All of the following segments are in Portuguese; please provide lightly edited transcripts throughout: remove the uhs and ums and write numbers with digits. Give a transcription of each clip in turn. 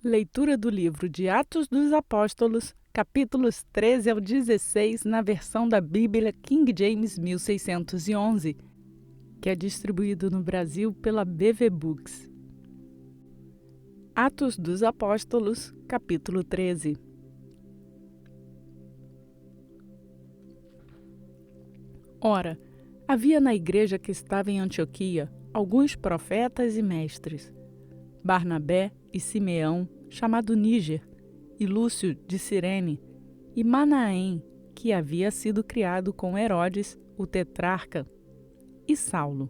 Leitura do livro de Atos dos Apóstolos, capítulos 13 ao 16, na versão da Bíblia King James 1611, que é distribuído no Brasil pela BV Books. Atos dos Apóstolos, capítulo 13. Ora, havia na igreja que estava em Antioquia alguns profetas e mestres: Barnabé e Simeão, chamado Níger, e Lúcio de Cirene, e Manaém, que havia sido criado com Herodes, o tetrarca, e Saulo.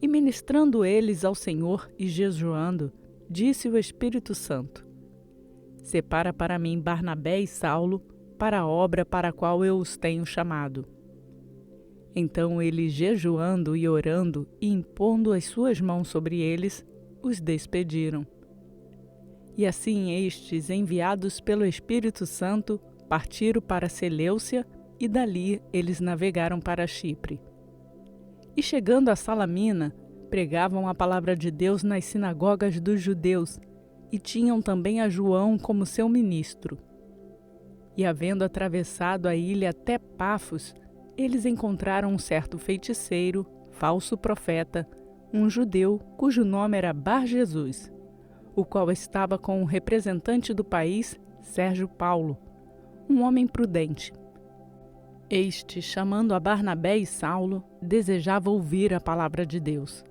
E ministrando eles ao Senhor e jejuando, disse o Espírito Santo: Separa para mim Barnabé e Saulo para a obra para a qual eu os tenho chamado. Então eles, jejuando e orando e impondo as suas mãos sobre eles, os despediram. E assim estes, enviados pelo Espírito Santo, partiram para Seleucia, e dali eles navegaram para Chipre. E chegando a Salamina, pregavam a palavra de Deus nas sinagogas dos judeus, e tinham também a João como seu ministro. E havendo atravessado a ilha até Pafos, eles encontraram um certo feiticeiro, falso profeta, um judeu cujo nome era Bar-Jesus, o qual estava com o representante do país, Sérgio Paulo, um homem prudente. Este, chamando a Barnabé e Saulo, desejava ouvir a palavra de Deus.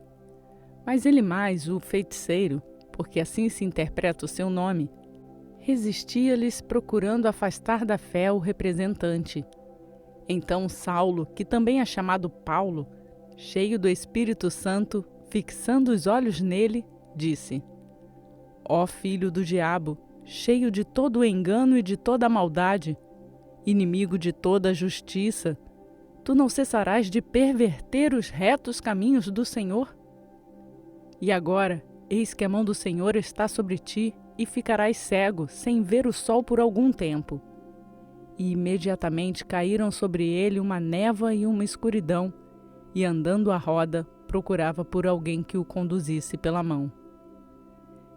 Mas Elimais, o feiticeiro, porque assim se interpreta o seu nome, resistia-lhes procurando afastar da fé o representante. Então Saulo, que também é chamado Paulo, cheio do Espírito Santo, fixando os olhos nele, disse: Ó filho do diabo, cheio de todo o engano e de toda a maldade, inimigo de toda a justiça, tu não cessarás de perverter os retos caminhos do Senhor? E agora, eis que a mão do Senhor está sobre ti, e ficarás cego, sem ver o sol por algum tempo. E imediatamente caíram sobre ele uma névoa e uma escuridão, e andando à roda, procurava por alguém que o conduzisse pela mão.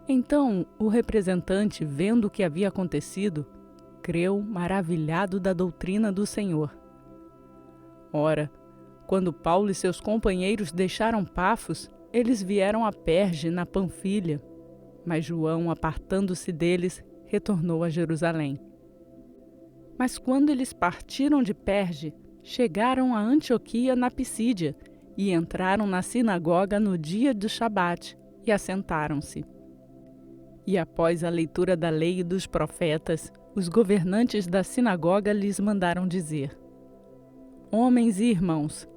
Então o representante, vendo o que havia acontecido, creu maravilhado da doutrina do Senhor. Ora, quando Paulo e seus companheiros deixaram Pafos, eles vieram a Perge, na Panfilha, mas João, apartando-se deles, retornou a Jerusalém. Mas quando eles partiram de Perge, chegaram a Antioquia na Pisídia e entraram na sinagoga no dia do Shabat e assentaram-se. E após a leitura da lei e dos profetas, os governantes da sinagoga lhes mandaram dizer: Homens e irmãos,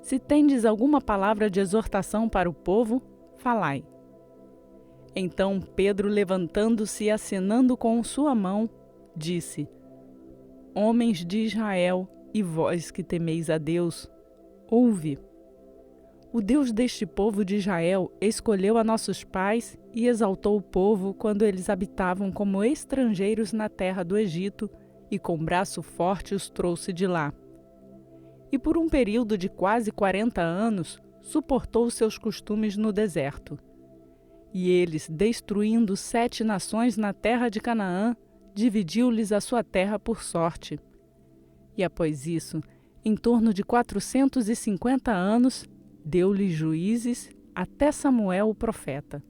se tendes alguma palavra de exortação para o povo, falai. Então Pedro, levantando-se e acenando com sua mão, disse: Homens de Israel, e vós que temeis a Deus, ouve. O Deus deste povo de Israel escolheu a nossos pais e exaltou o povo quando eles habitavam como estrangeiros na terra do Egito, e com braço forte os trouxe de lá. E por um período de quase 40 anos, suportou seus costumes no deserto. E eles, destruindo 7 nações na terra de Canaã, dividiu-lhes a sua terra por sorte. E após isso, em torno de 450 anos, deu-lhes juízes até Samuel o profeta.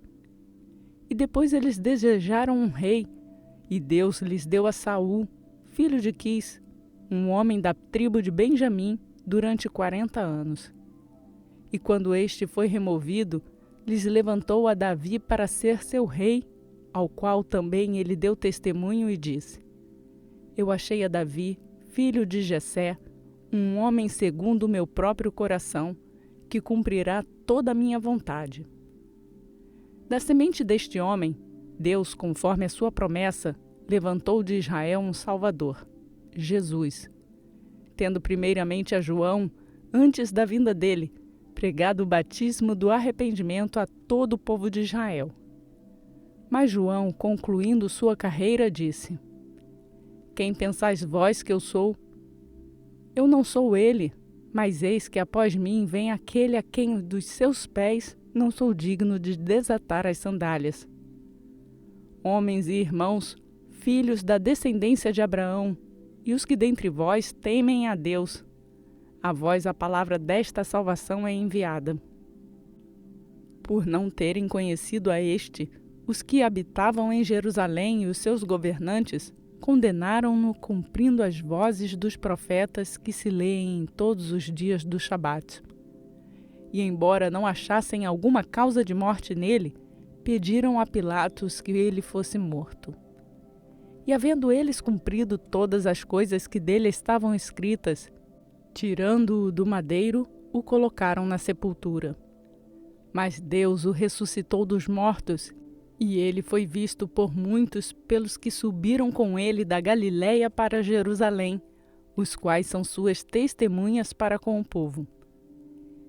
E depois eles desejaram um rei, e Deus lhes deu a Saul, filho de Quis, um homem da tribo de Benjamim, durante 40 anos. E quando este foi removido, lhes levantou a Davi para ser seu rei, ao qual também ele deu testemunho e disse: Eu achei a Davi, filho de Jessé, um homem segundo o meu próprio coração, que cumprirá toda a minha vontade. Da semente deste homem, Deus, conforme a sua promessa, levantou de Israel um Salvador, Jesus, tendo primeiramente a João, antes da vinda dele, pregado o batismo do arrependimento a todo o povo de Israel. Mas João, concluindo sua carreira, disse: Quem pensais vós que eu sou? Eu não sou ele, mas eis que após mim vem aquele a quem dos seus pés não sou digno de desatar as sandálias. homens e irmãos, filhos da descendência de Abraão, e os que dentre vós temem a Deus, a vós a palavra desta salvação é enviada. Por não terem conhecido a este, os que habitavam em Jerusalém e os seus governantes condenaram-no cumprindo as vozes dos profetas que se leem em todos os dias do Shabat. E embora não achassem alguma causa de morte nele, pediram a Pilatos que ele fosse morto. E havendo eles cumprido todas as coisas que dele estavam escritas, tirando-o do madeiro, o colocaram na sepultura. Mas Deus o ressuscitou dos mortos, e ele foi visto por muitos pelos que subiram com ele da Galiléia para Jerusalém, os quais são suas testemunhas para com o povo.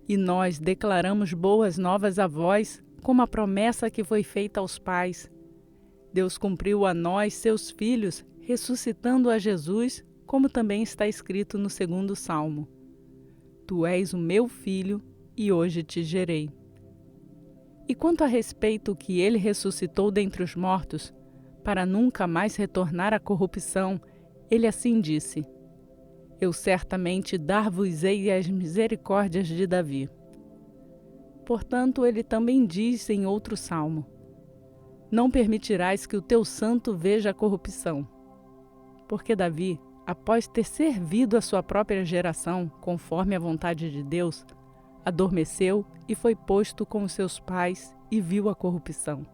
E nós declaramos boas novas a vós, como a promessa que foi feita aos pais. Deus cumpriu a nós, seus filhos, ressuscitando a Jesus, como também está escrito no 2º Salmo. Tu és o meu filho, e hoje te gerei. E quanto a respeito que ele ressuscitou dentre os mortos, para nunca mais retornar à corrupção, ele assim disse: Eu certamente dar-vos-ei as misericórdias de Davi. Portanto, ele também diz em outro salmo: Não permitirás que o teu santo veja a corrupção. Porque Davi, após ter servido a sua própria geração, conforme a vontade de Deus, adormeceu e foi posto com os seus pais e viu a corrupção.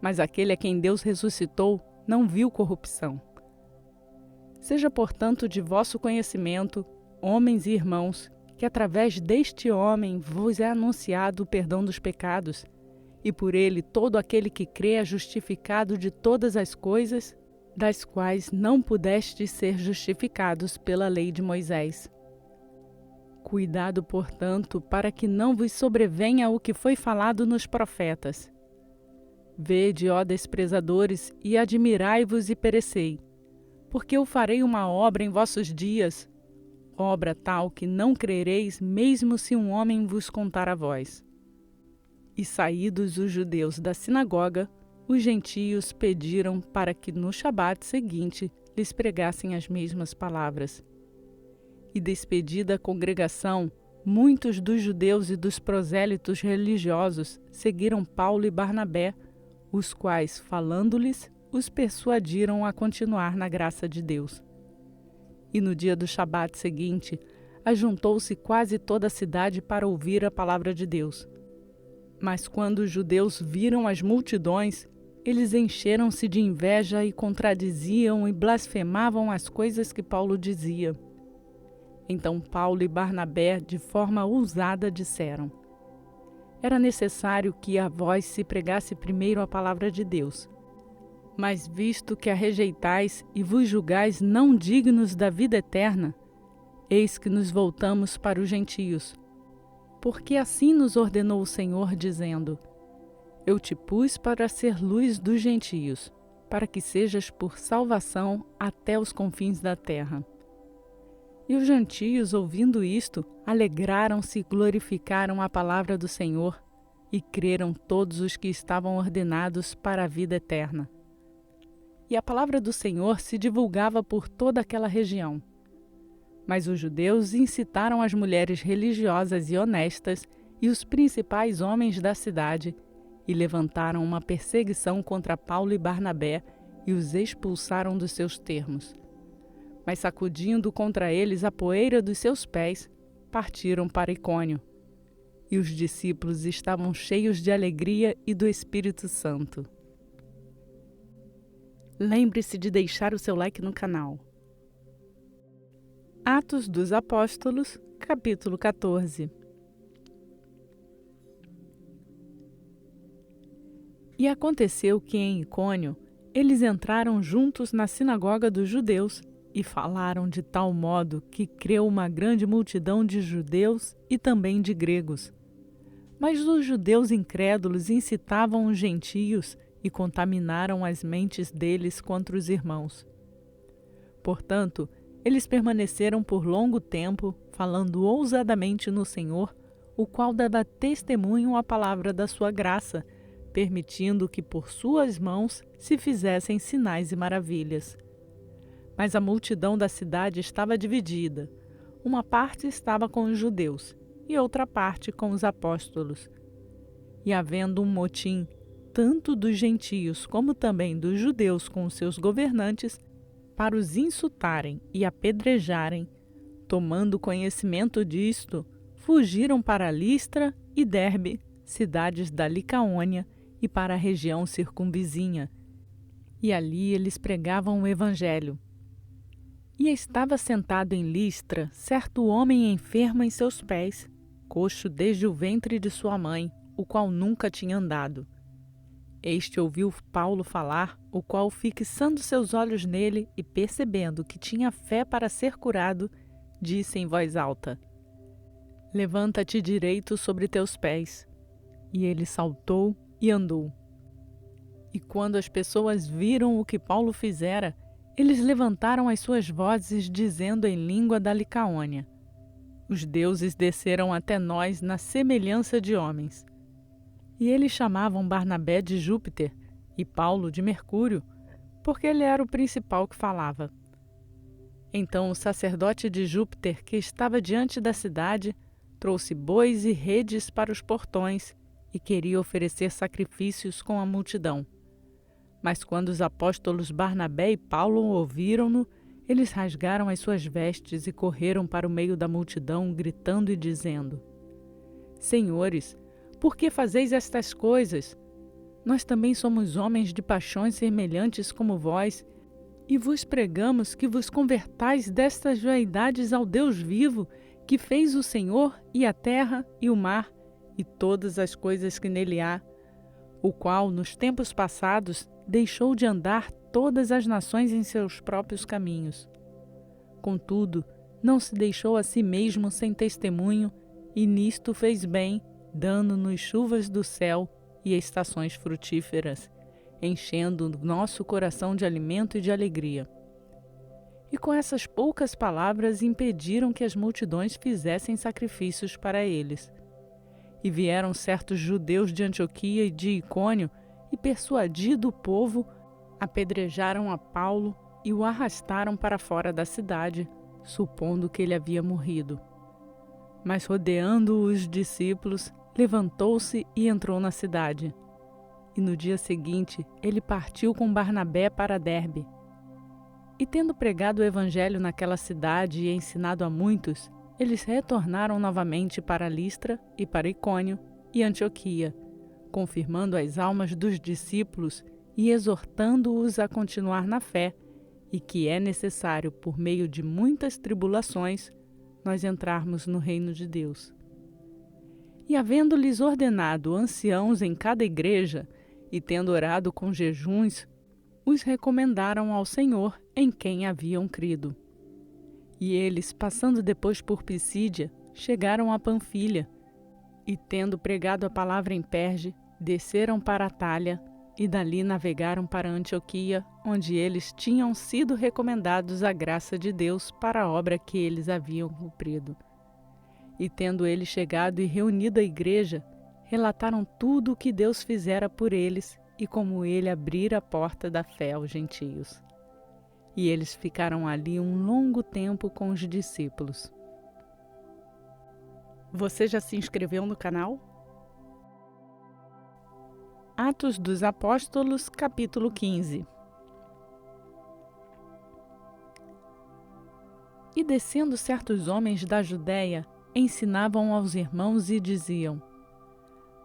Mas aquele a quem Deus ressuscitou não viu corrupção. Seja, portanto, de vosso conhecimento, homens e irmãos, que através deste homem vos é anunciado o perdão dos pecados, e por ele todo aquele que crê é justificado de todas as coisas, das quais não pudestes ser justificados pela lei de Moisés. Cuidado, portanto, para que não vos sobrevenha o que foi falado nos profetas. Vede, ó desprezadores, e admirai-vos e perecei, porque eu farei uma obra em vossos dias, obra tal que não crereis, mesmo se um homem vos contar a vós. E saídos os judeus da sinagoga, os gentios pediram para que no Shabat seguinte lhes pregassem as mesmas palavras. E despedida a congregação, muitos dos judeus e dos prosélitos religiosos seguiram Paulo e Barnabé, os quais, falando-lhes, os persuadiram a continuar na graça de Deus. E no dia do Shabat seguinte, ajuntou-se quase toda a cidade para ouvir a palavra de Deus. Mas quando os judeus viram as multidões, eles encheram-se de inveja e contradiziam e blasfemavam as coisas que Paulo dizia. Então Paulo e Barnabé, de forma ousada, disseram: Era necessário que a vós se pregasse primeiro a palavra de Deus. Mas visto que a rejeitais e vos julgais não dignos da vida eterna, eis que nos voltamos para os gentios. Porque assim nos ordenou o Senhor, dizendo: Eu te pus para ser luz dos gentios, para que sejas por salvação até os confins da terra. E os gentios, ouvindo isto, alegraram-se e glorificaram a palavra do Senhor, e creram todos os que estavam ordenados para a vida eterna. E a palavra do Senhor se divulgava por toda aquela região. Mas os judeus incitaram as mulheres religiosas e honestas e os principais homens da cidade, e levantaram uma perseguição contra Paulo e Barnabé, e os expulsaram dos seus termos. Mas sacudindo contra eles a poeira dos seus pés, partiram para Icônio. E os discípulos estavam cheios de alegria e do Espírito Santo. Lembre-se de deixar o seu like no canal. Atos dos Apóstolos, capítulo 14. E aconteceu que em Icônio eles entraram juntos na sinagoga dos judeus e falaram de tal modo que creu uma grande multidão de judeus e também de gregos. Mas os judeus incrédulos incitavam os gentios e contaminaram as mentes deles contra os irmãos. Portanto, eles permaneceram por longo tempo, falando ousadamente no Senhor, o qual dava testemunho à palavra da sua graça, permitindo que por suas mãos se fizessem sinais e maravilhas. Mas a multidão da cidade estava dividida. Uma parte estava com os judeus e outra parte com os apóstolos. E havendo um motim, tanto dos gentios como também dos judeus com os seus governantes, para os insultarem e apedrejarem, tomando conhecimento disto, fugiram para Listra e Derbe, cidades da Licaônia, e para a região circunvizinha. E ali eles pregavam o evangelho. E estava sentado em Listra certo homem enfermo em seus pés, coxo desde o ventre de sua mãe, o qual nunca tinha andado. Este ouviu Paulo falar, o qual, fixando seus olhos nele e percebendo que tinha fé para ser curado, disse em voz alta: Levanta-te direito sobre teus pés. E ele saltou e andou. E quando as pessoas viram o que Paulo fizera, eles levantaram as suas vozes, dizendo em língua da Licaônia: Os deuses desceram até nós na semelhança de homens. E eles chamavam Barnabé de Júpiter e Paulo de Mercúrio, porque ele era o principal que falava. Então o sacerdote de Júpiter, que estava diante da cidade, trouxe bois e redes para os portões e queria oferecer sacrifícios com a multidão. Mas quando os apóstolos Barnabé e Paulo ouviram-no, eles rasgaram as suas vestes e correram para o meio da multidão, gritando e dizendo: Senhores, por que fazeis estas coisas? Nós também somos homens de paixões semelhantes como vós, e vos pregamos que vos convertais destas vaidades ao Deus vivo, que fez o Senhor e a terra e o mar e todas as coisas que nele há, o qual, nos tempos passados, deixou de andar todas as nações em seus próprios caminhos. Contudo, não se deixou a si mesmo sem testemunho, e nisto fez bem, dando-nos chuvas do céu e estações frutíferas, enchendo o nosso coração de alimento e de alegria. E com essas poucas palavras impediram que as multidões fizessem sacrifícios para eles. E vieram certos judeus de Antioquia e de Icônio, e persuadido o povo, apedrejaram a Paulo e o arrastaram para fora da cidade, supondo que ele havia morrido. Mas rodeando os discípulos, levantou-se e entrou na cidade. E no dia seguinte, ele partiu com Barnabé para Derbe. E tendo pregado o evangelho naquela cidade e ensinado a muitos, eles retornaram novamente para Listra e para Icônio e Antioquia, confirmando as almas dos discípulos e exortando-os a continuar na fé, e que é necessário, por meio de muitas tribulações, nós entrarmos no reino de Deus. E havendo-lhes ordenado anciãos em cada igreja, e tendo orado com jejuns, os recomendaram ao Senhor em quem haviam crido. E eles, passando depois por Pisídia, chegaram a Panfilha, e tendo pregado a palavra em Perge, desceram para Atália, e dali navegaram para Antioquia, onde eles tinham sido recomendados à graça de Deus para a obra que eles haviam cumprido. E tendo eles chegado e reunido a igreja, relataram tudo o que Deus fizera por eles e como ele abrira a porta da fé aos gentios. E eles ficaram ali um longo tempo com os discípulos. Você já se inscreveu no canal? Atos dos Apóstolos, capítulo 15. E descendo certos homens da Judéia, ensinavam aos irmãos e diziam: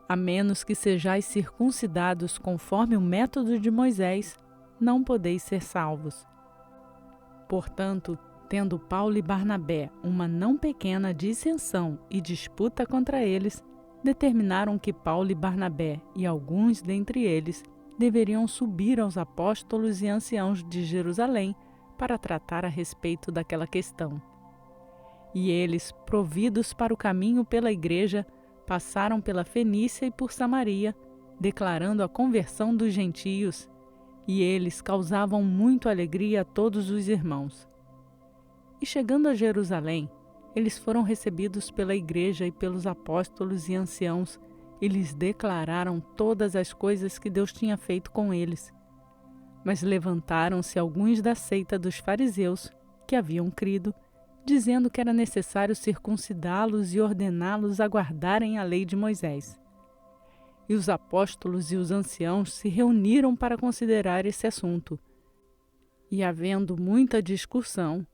A menos que sejais circuncidados conforme o método de Moisés, não podeis ser salvos. Portanto, tendo Paulo e Barnabé uma não pequena dissensão e disputa contra eles, determinaram que Paulo e Barnabé e alguns dentre eles deveriam subir aos apóstolos e anciãos de Jerusalém para tratar a respeito daquela questão. E eles, providos para o caminho pela igreja, passaram pela Fenícia e por Samaria, declarando a conversão dos gentios, e eles causavam muito alegria a todos os irmãos. E chegando a Jerusalém, eles foram recebidos pela igreja e pelos apóstolos e anciãos, e lhes declararam todas as coisas que Deus tinha feito com eles. Mas levantaram-se alguns da seita dos fariseus, que haviam crido, dizendo que era necessário circuncidá-los e ordená-los a guardarem a lei de Moisés. E os apóstolos e os anciãos se reuniram para considerar esse assunto. E, havendo muita discussão,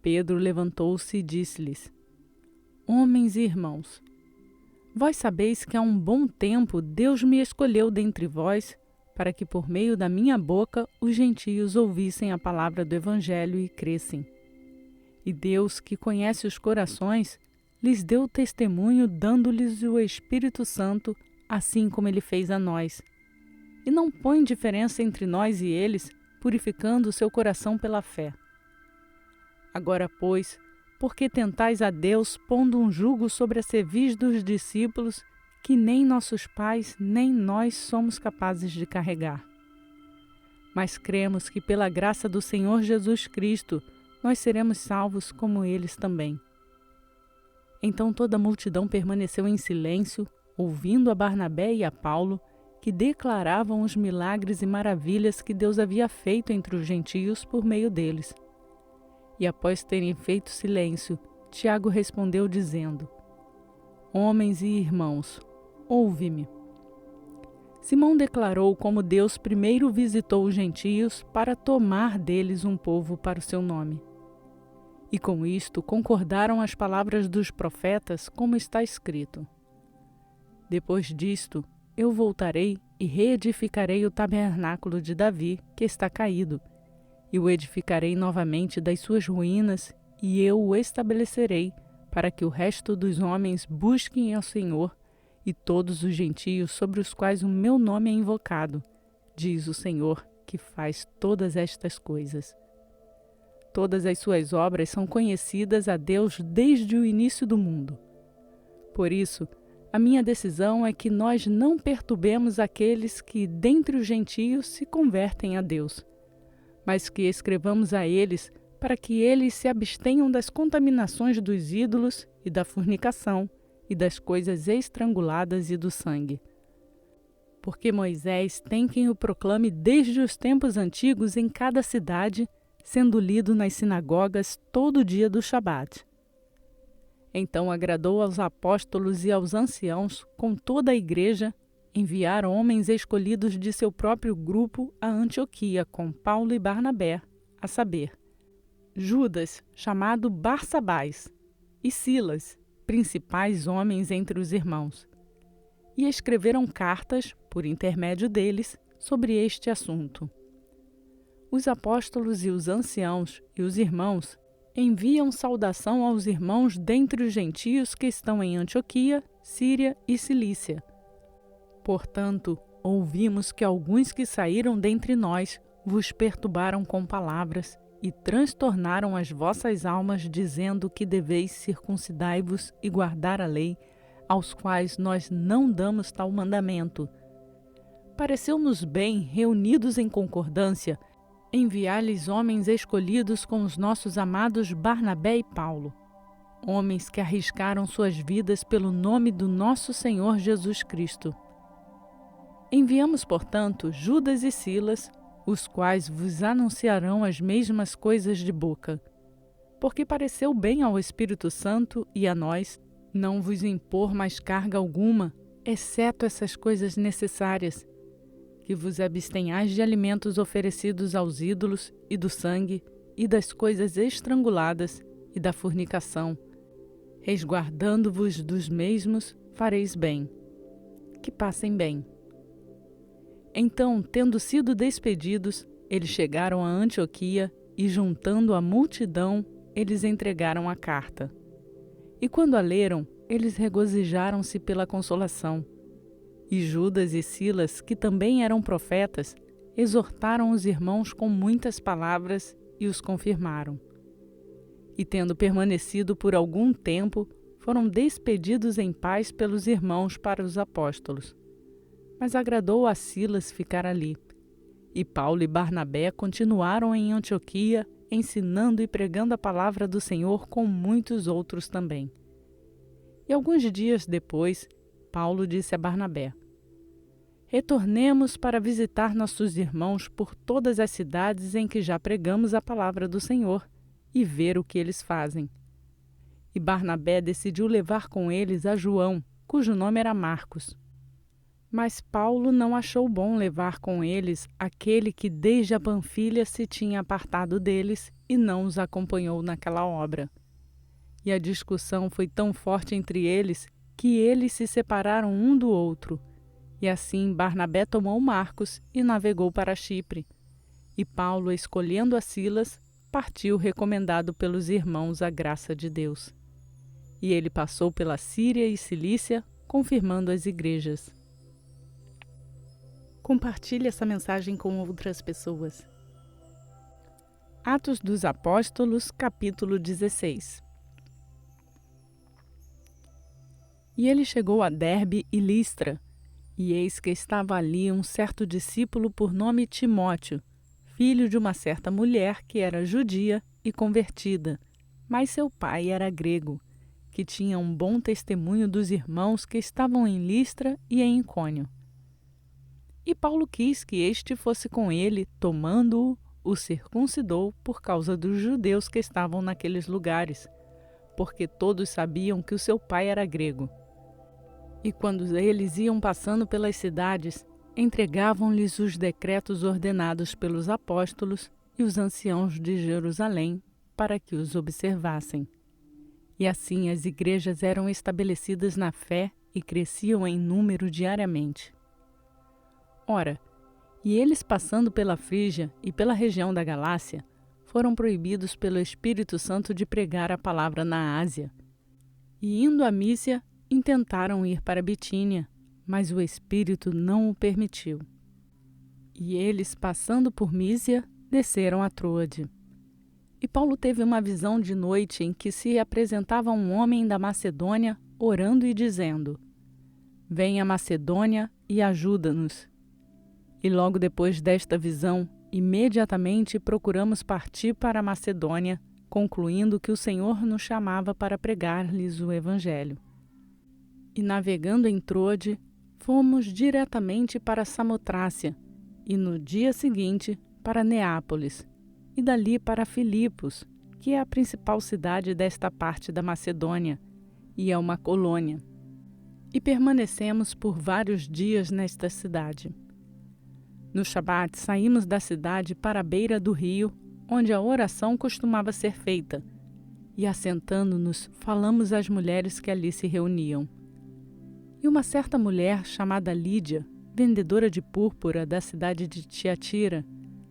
Pedro levantou-se e disse-lhes: Homens e irmãos, vós sabeis que há um bom tempo Deus me escolheu dentre vós, para que por meio da minha boca os gentios ouvissem a palavra do Evangelho e crescem. E Deus, que conhece os corações, lhes deu testemunho, dando-lhes o Espírito Santo, assim como ele fez a nós. E não põe diferença entre nós e eles, purificando o seu coração pela fé. Agora, pois, por que tentais a Deus, pondo um jugo sobre a cerviz dos discípulos, que nem nossos pais, nem nós somos capazes de carregar? Mas cremos que pela graça do Senhor Jesus Cristo, nós seremos salvos como eles também. Então toda a multidão permaneceu em silêncio, ouvindo a Barnabé e a Paulo, que declaravam os milagres e maravilhas que Deus havia feito entre os gentios por meio deles. E após terem feito silêncio, Tiago respondeu dizendo: Homens e irmãos, ouve-me. Simão declarou como Deus primeiro visitou os gentios para tomar deles um povo para o seu nome. E com isto concordaram as palavras dos profetas, como está escrito: Depois disto, eu voltarei e reedificarei o tabernáculo de Davi, que está caído, e o edificarei novamente das suas ruínas, e eu o estabelecerei, para que o resto dos homens busquem ao Senhor, e todos os gentios sobre os quais o meu nome é invocado, diz o Senhor, que faz todas estas coisas. Todas as suas obras são conhecidas a Deus desde o início do mundo. Por isso, a minha decisão é que nós não perturbemos aqueles que, dentre os gentios, se convertem a Deus, mas que escrevamos a eles para que eles se abstenham das contaminações dos ídolos e da fornicação e das coisas estranguladas e do sangue. Porque Moisés tem quem o proclame desde os tempos antigos em cada cidade, sendo lido nas sinagogas todo dia do Shabat. Então agradou aos apóstolos e aos anciãos, com toda a igreja, enviar homens escolhidos de seu próprio grupo a Antioquia com Paulo e Barnabé, a saber, Judas, chamado Barsabás, e Silas, principais homens entre os irmãos. E escreveram cartas, por intermédio deles, sobre este assunto. Os apóstolos e os anciãos e os irmãos enviam saudação aos irmãos dentre os gentios que estão em Antioquia, Síria e Cilícia. Portanto, ouvimos que alguns que saíram dentre nós vos perturbaram com palavras e transtornaram as vossas almas, dizendo que deveis circuncidai-vos e guardar a lei, aos quais nós não damos tal mandamento. Pareceu-nos bem, reunidos em concordância, enviar-lhes homens escolhidos com os nossos amados Barnabé e Paulo, homens que arriscaram suas vidas pelo nome do nosso Senhor Jesus Cristo. Enviamos, portanto, Judas e Silas, os quais vos anunciarão as mesmas coisas de boca, porque pareceu bem ao Espírito Santo e a nós não vos impor mais carga alguma, exceto essas coisas necessárias, que vos abstenhais de alimentos oferecidos aos ídolos, e do sangue, e das coisas estranguladas, e da fornicação. Resguardando-vos dos mesmos, fareis bem. Que passem bem. Então, tendo sido despedidos, eles chegaram a Antioquia, e juntando a multidão, eles entregaram a carta. E quando a leram, eles regozijaram-se pela consolação. E Judas e Silas, que também eram profetas, exortaram os irmãos com muitas palavras e os confirmaram. E tendo permanecido por algum tempo, foram despedidos em paz pelos irmãos para os apóstolos. Mas agradou a Silas ficar ali. E Paulo e Barnabé continuaram em Antioquia, ensinando e pregando a palavra do Senhor com muitos outros também. E alguns dias depois, Paulo disse a Barnabé: retornemos para visitar nossos irmãos por todas as cidades em que já pregamos a palavra do Senhor e ver o que eles fazem. E Barnabé decidiu levar com eles a João, cujo nome era Marcos. Mas Paulo não achou bom levar com eles aquele que desde a Panfilha se tinha apartado deles e não os acompanhou naquela obra. E a discussão foi tão forte entre eles que eles se separaram um do outro. E assim Barnabé tomou Marcos e navegou para Chipre. E Paulo, escolhendo a Silas, partiu recomendado pelos irmãos à graça de Deus. E ele passou pela Síria e Cilícia, confirmando as igrejas. Compartilhe essa mensagem com outras pessoas. Atos dos Apóstolos, capítulo 16. E ele chegou a Derbe e Listra, e eis que estava ali um certo discípulo por nome Timóteo, filho de uma certa mulher que era judia e convertida, mas seu pai era grego, que tinha um bom testemunho dos irmãos que estavam em Listra e em Icônio. E Paulo quis que este fosse com ele, tomando-o, o circuncidou por causa dos judeus que estavam naqueles lugares, porque todos sabiam que o seu pai era grego. E quando eles iam passando pelas cidades, entregavam-lhes os decretos ordenados pelos apóstolos e os anciãos de Jerusalém, para que os observassem. E assim as igrejas eram estabelecidas na fé e cresciam em número diariamente. Ora, e eles passando pela Frígia e pela região da Galácia, foram proibidos pelo Espírito Santo de pregar a palavra na Ásia. E indo a Mísia, intentaram ir para Bitínia, mas o Espírito não o permitiu. E eles, passando por Mísia, desceram a Troade. E Paulo teve uma visão de noite em que se apresentava um homem da Macedônia, orando e dizendo: venha a Macedônia e ajuda-nos. E logo depois desta visão, imediatamente procuramos partir para a Macedônia, concluindo que o Senhor nos chamava para pregar-lhes o Evangelho. E navegando em Troade, fomos diretamente para Samotrácia, e no dia seguinte para Neápolis, e dali para Filipos, que é a principal cidade desta parte da Macedônia, e é uma colônia. E permanecemos por vários dias nesta cidade. No Shabat, saímos da cidade para a beira do rio, onde a oração costumava ser feita, e assentando-nos, falamos às mulheres que ali se reuniam. E uma certa mulher chamada Lídia, vendedora de púrpura da cidade de Tiatira,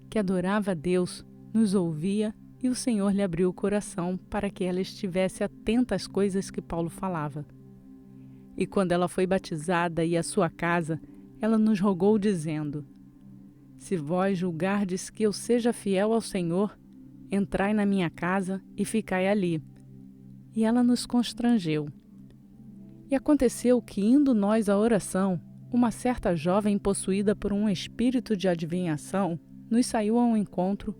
que adorava a Deus, nos ouvia, e o Senhor lhe abriu o coração para que ela estivesse atenta às coisas que Paulo falava. E quando ela foi batizada e a sua casa, ela nos rogou dizendo: se vós julgardes que eu seja fiel ao Senhor, entrai na minha casa e ficai ali. E ela nos constrangeu. E aconteceu que, indo nós à oração, uma certa jovem possuída por um espírito de adivinhação nos saiu ao encontro,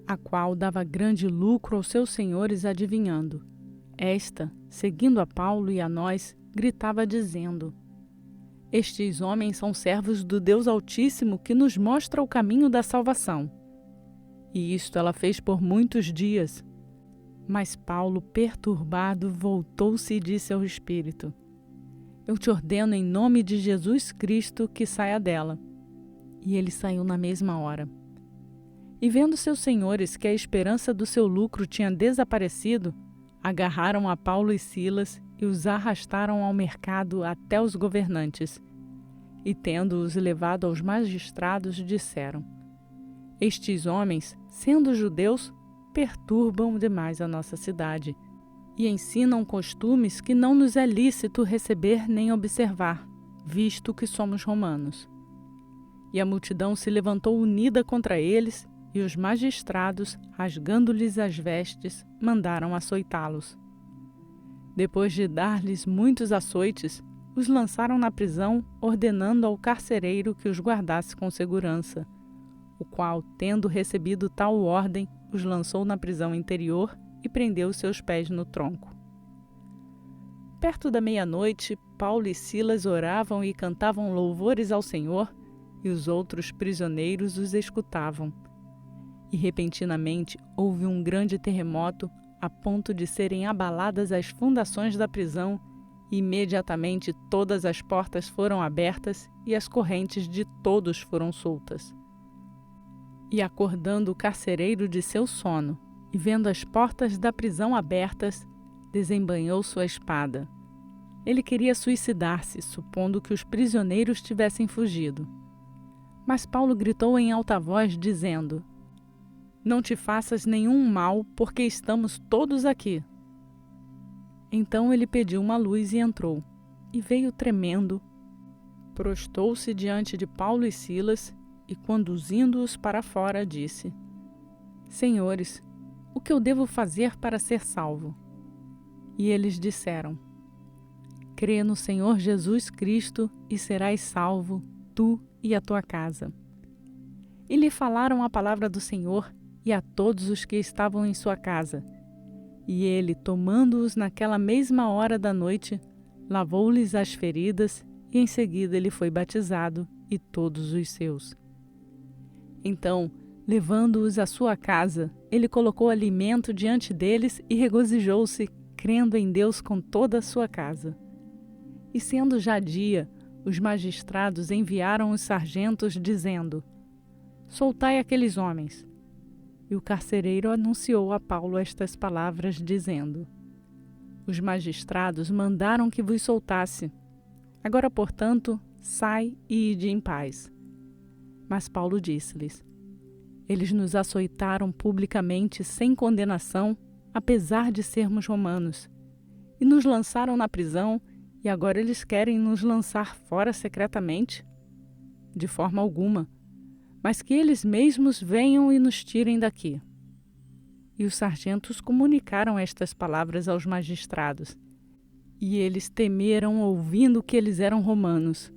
a qual dava grande lucro aos seus senhores adivinhando. Esta, seguindo a Paulo e a nós, gritava dizendo: estes homens são servos do Deus Altíssimo que nos mostra o caminho da salvação. E isto ela fez por muitos dias. Mas Paulo, perturbado, voltou-se e disse ao Espírito: eu te ordeno em nome de Jesus Cristo que saia dela. E ele saiu na mesma hora. E vendo seus senhores que a esperança do seu lucro tinha desaparecido, agarraram a Paulo e Silas e os arrastaram ao mercado até os governantes. E tendo-os levado aos magistrados, disseram: estes homens, sendo judeus, perturbam demais a nossa cidade e ensinam costumes que não nos é lícito receber nem observar, visto que somos romanos. E a multidão se levantou unida contra eles, e os magistrados, rasgando-lhes as vestes, mandaram açoitá-los. Depois de dar-lhes muitos açoites, os lançaram na prisão, ordenando ao carcereiro que os guardasse com segurança, o qual, tendo recebido tal ordem, os lançou na prisão interior e prendeu seus pés no tronco. Perto da meia-noite, Paulo e Silas oravam e cantavam louvores ao Senhor, e os outros prisioneiros os escutavam. E repentinamente houve um grande terremoto, a ponto de serem abaladas as fundações da prisão, e imediatamente todas as portas foram abertas e as correntes de todos foram soltas. E acordando o carcereiro de seu sono, e vendo as portas da prisão abertas, desembainhou sua espada. Ele queria suicidar-se, supondo que os prisioneiros tivessem fugido. Mas Paulo gritou em alta voz, dizendo: "Não te faças nenhum mal, porque estamos todos aqui." Então ele pediu uma luz e entrou, e veio tremendo, prostou-se diante de Paulo e Silas, e conduzindo-os para fora, disse: "Senhores, o que eu devo fazer para ser salvo?" E eles disseram: "Crê no Senhor Jesus Cristo e serás salvo, tu e a tua casa." E lhe falaram a palavra do Senhor e a todos os que estavam em sua casa. E ele, tomando-os naquela mesma hora da noite, lavou-lhes as feridas, e em seguida ele foi batizado, e todos os seus. Então, levando-os à sua casa, ele colocou alimento diante deles e regozijou-se, crendo em Deus com toda a sua casa. E sendo já dia, os magistrados enviaram os sargentos, dizendo: "Soltai aqueles homens." E o carcereiro anunciou a Paulo estas palavras, dizendo: "Os magistrados mandaram que vos soltasse. Agora, portanto, sai e ide em paz." Mas Paulo disse-lhes: "Eles nos açoitaram publicamente sem condenação, apesar de sermos romanos, e nos lançaram na prisão, e agora eles querem nos lançar fora secretamente? De forma alguma, mas que eles mesmos venham e nos tirem daqui." E os sargentos comunicaram estas palavras aos magistrados, e eles temeram ouvindo que eles eram romanos.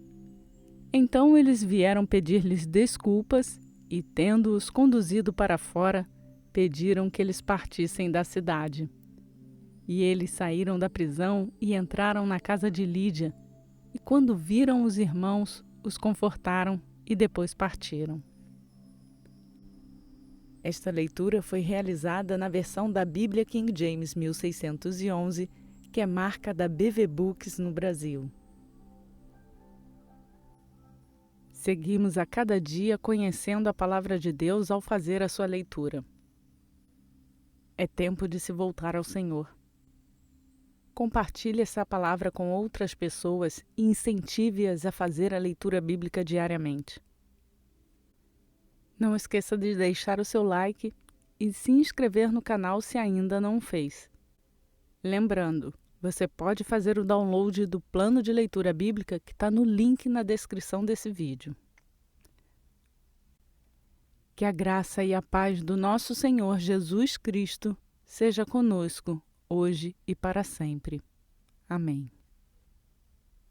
Então eles vieram pedir-lhes desculpas, e tendo-os conduzido para fora, pediram que eles partissem da cidade. E eles saíram da prisão e entraram na casa de Lídia, e quando viram os irmãos, os confortaram e depois partiram. Esta leitura foi realizada na versão da Bíblia King James 1611, que é marca da BV Books no Brasil. Seguimos a cada dia conhecendo a palavra de Deus ao fazer a sua leitura. É tempo de se voltar ao Senhor. Compartilhe essa palavra com outras pessoas e incentive-as a fazer a leitura bíblica diariamente. Não esqueça de deixar o seu like e se inscrever no canal se ainda não o fez. Lembrando, você pode fazer o download do plano de leitura bíblica que está no link na descrição desse vídeo. Que a graça e a paz do nosso Senhor Jesus Cristo seja conosco, hoje e para sempre. Amém.